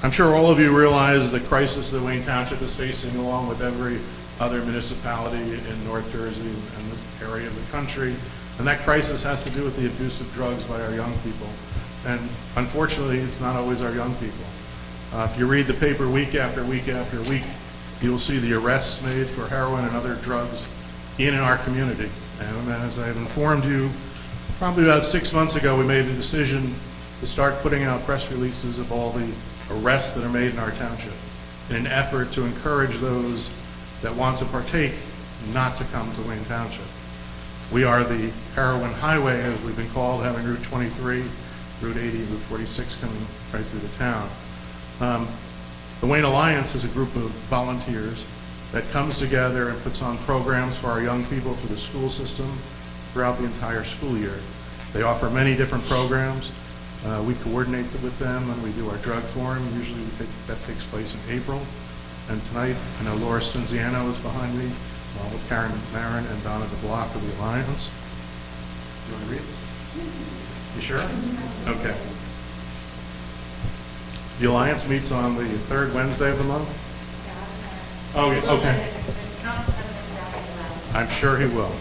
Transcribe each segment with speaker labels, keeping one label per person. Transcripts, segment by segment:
Speaker 1: I'm sure all of you realize the crisis that Wayne Township is facing, along with every other municipality in North Jersey and this area of the country. And that crisis has to do with the abuse of drugs by our young people. And unfortunately, it's not always our young people. If you read the paper week after week after week, you will see the arrests made for heroin and other drugs in our community. And as I've informed you, probably about 6 months ago, we made a decision to start putting out press releases of all the arrests that are made in our township in an effort to encourage those that want to partake not to come to Wayne Township. We are the heroin highway, as we've been called, having Route 23, Route 80, Route 46 coming right through the town. The Wayne Alliance is a group of volunteers that comes together and puts on programs for our young people through the school system throughout the entire school year. They offer many different programs. We coordinate with them when we do our drug forum. Usually that takes place in April. And tonight, I know Laura Stinziano is behind me, along with Karen Marin and Donna DeBlock of the Alliance. You want to read it? You sure? Okay. The Alliance meets on the third Wednesday of the month? Oh, yeah, okay. I'm sure he will.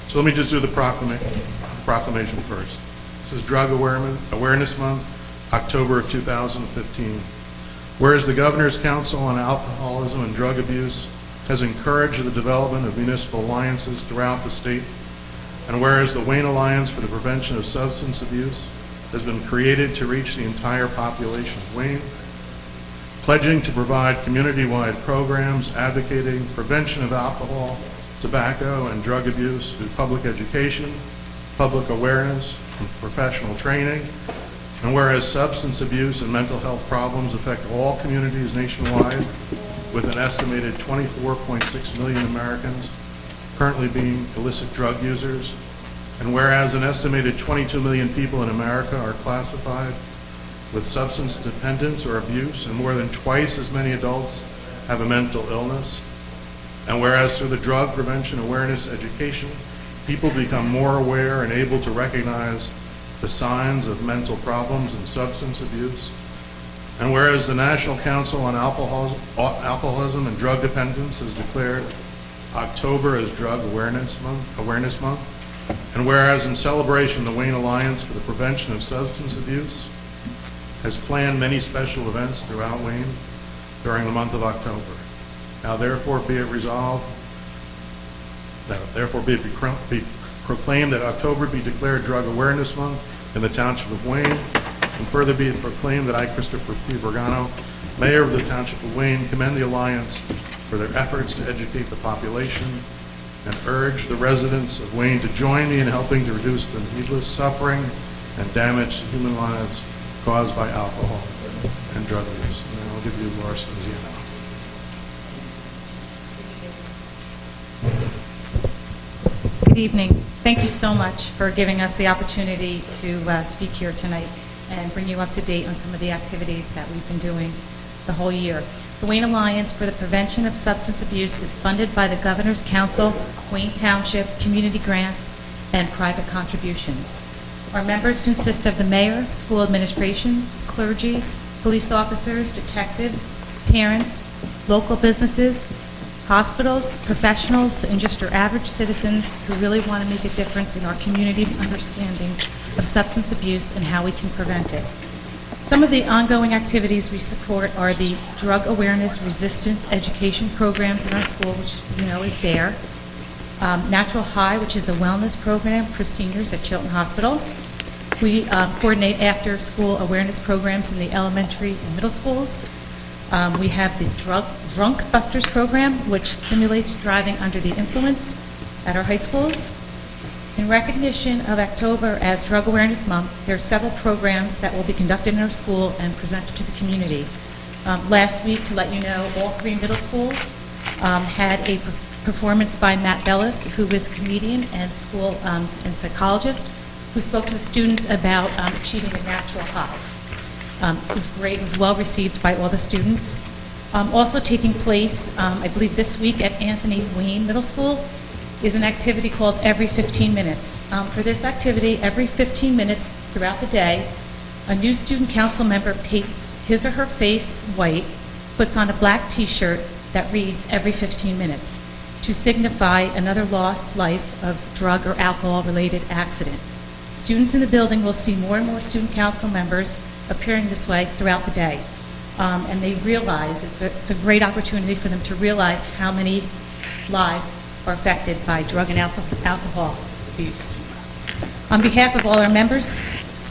Speaker 1: So let me just do the proclamation first. This is Drug Awareness Month, October of 2015. Whereas the Governor's Council on Alcoholism and Drug Abuse has encouraged the development of municipal alliances throughout the state, and whereas the Wayne Alliance for the Prevention of Substance Abuse has been created to reach the entire population of Wayne, pledging to provide community-wide programs advocating prevention of alcohol, tobacco, and drug abuse through public education, public awareness, and professional training. And whereas substance abuse and mental health problems affect all communities nationwide, with an estimated 24.6 million Americans currently being illicit drug users, and whereas an estimated 22 million people in America are classified with substance dependence or abuse, and more than twice as many adults have a mental illness, and whereas through the drug prevention awareness education, people become more aware and able to recognize the signs of mental problems and substance abuse, and whereas the National Council on Alcoholism and Drug Dependence has declared October as Drug Awareness Month, and whereas in celebration the Wayne Alliance for the Prevention of Substance Abuse has planned many special events throughout Wayne during the month of October. Now therefore be it resolved, be proclaimed that October be declared Drug Awareness Month in the Township of Wayne, and further be it proclaimed that I, Christopher P. Vergano, Mayor of the Township of Wayne, commend the Alliance for their efforts to educate the population and urge the residents of Wayne to join me in helping to reduce the needless suffering and damage to human lives caused by alcohol and drug abuse. And I'll give you Laura Stinziano.
Speaker 2: Good evening. Thank you so much for giving us the opportunity to speak here tonight and bring you up to date on some of the activities that we've been doing the whole year. The Wayne Alliance for the Prevention of Substance Abuse is funded by the Governor's Council, Wayne Township, community grants, and private contributions. Our members consist of the mayor, school administrations, clergy, police officers, detectives, parents, local businesses, hospitals, professionals, and just your average citizens who really want to make a difference in our community's understanding of substance abuse and how we can prevent it. Some of the ongoing activities we support are the drug awareness resistance education programs in our school, which you know is DARE, Natural High, which is a wellness program for seniors at Chilton Hospital. We coordinate after-school awareness programs in the elementary and middle schools. We have the Drunk Busters program, which simulates driving under the influence at our high schools. In recognition of October as Drug Awareness Month, there are several programs that will be conducted in our school and presented to the community. Last week, to let you know, all three middle schools had a performance by Matt Bellis, who is a comedian and school and psychologist, who spoke to the students about achieving a natural high. It was great. It was well received by all the students. Also taking place, I believe this week at Anthony Wayne Middle School, is an activity called Every 15 Minutes. For this activity, every 15 minutes throughout the day, a new student council member his or her face white, puts on a black T-shirt that reads every 15 minutes to signify another lost life of drug or alcohol-related accident. Students in the building will see more and more student council members appearing this way throughout the day. And they realize, it's a great opportunity for them to realize how many lives are affected by drug and alcohol abuse. On behalf of all our members,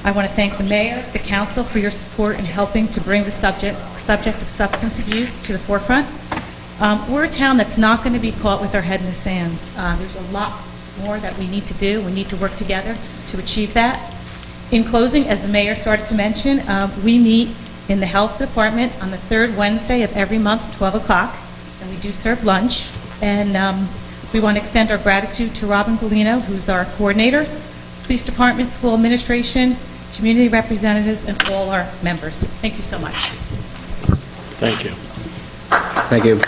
Speaker 2: I want to thank the mayor, the council for your support in helping to bring the subject of substance abuse to the forefront. We're a town that's not going to be caught with our head in the sands. There's a lot more that we need to do. We need to work together to achieve that. In closing, as the mayor started to mention, we meet in the health department on the third Wednesday of every month, 12 o'clock, and we do serve lunch. And we want to extend our gratitude to Robin Bellino, who's our coordinator, police department, school administration, community representatives, and all our members. Thank you so much.
Speaker 3: Thank you.
Speaker 4: Thank you.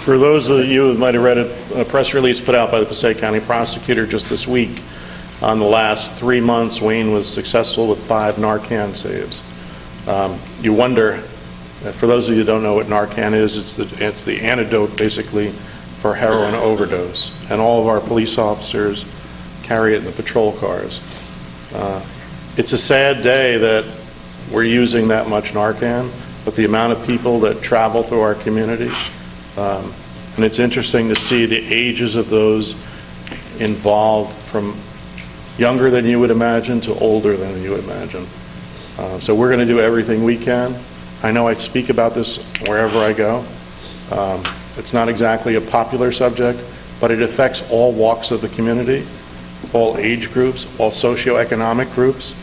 Speaker 3: For those of you who might have read a press release put out by the Passaic County prosecutor just this week, on the last 3 months, Wayne was successful with 5 Narcan saves. You wonder, for those of you who don't know what Narcan is, it's the antidote, basically, for heroin overdose. And all of our police officers carry it in the patrol cars. It's a sad day that we're using that much Narcan, but the amount of people that travel through our community, and it's interesting to see the ages of those involved, from younger than you would imagine to older than you would imagine. So we're going to do everything we can. I know I speak about this wherever I go. It's not exactly a popular subject, but it affects all walks of the community, all age groups, all socioeconomic groups.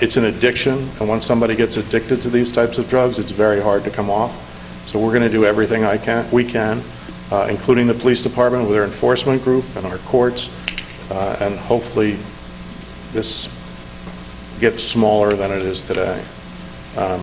Speaker 3: It's an addiction, and once somebody gets addicted to these types of drugs, it's very hard to come off. So we're going to do everything we can, including the police department with their enforcement group and our courts, and hopefully this gets smaller than it is today.